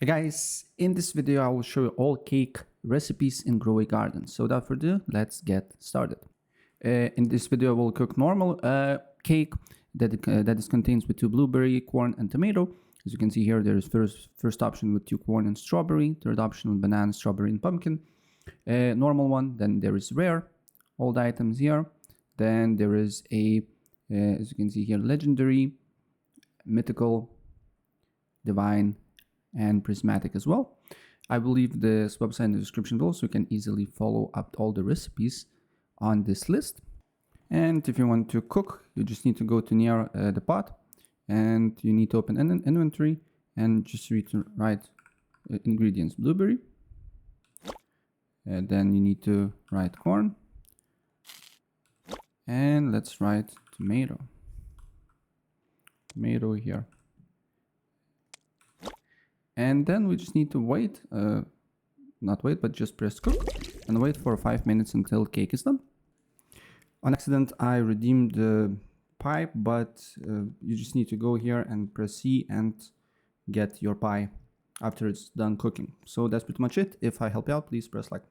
Hey guys, in this video I will show you all cake recipes in Grow a Garden. So without further ado, let's get started. In this video we'll cook normal cake that is contains with 2 blueberry, corn and tomato. As you can see here, there is first option with 2 corn and strawberry, third option with banana, strawberry and pumpkin. Normal one, then there is rare, all the items here. Then there is a, as you can see here, legendary, mythical, divine, and prismatic as well. I will leave this website in the description below so you can easily follow up all the recipes on this list. And if you want to cook, you just need to go to near the pot and you need to open an inventory and just write ingredients: blueberry, and then you need to write corn, and let's write tomato here. And then we just need to wait, not wait, but just press cook and wait for 5 minutes until cake is done. On accident, I redeemed the pie, but you just need to go here and press C and get your pie after it's done cooking. So that's pretty much it. If I help you out, please press like.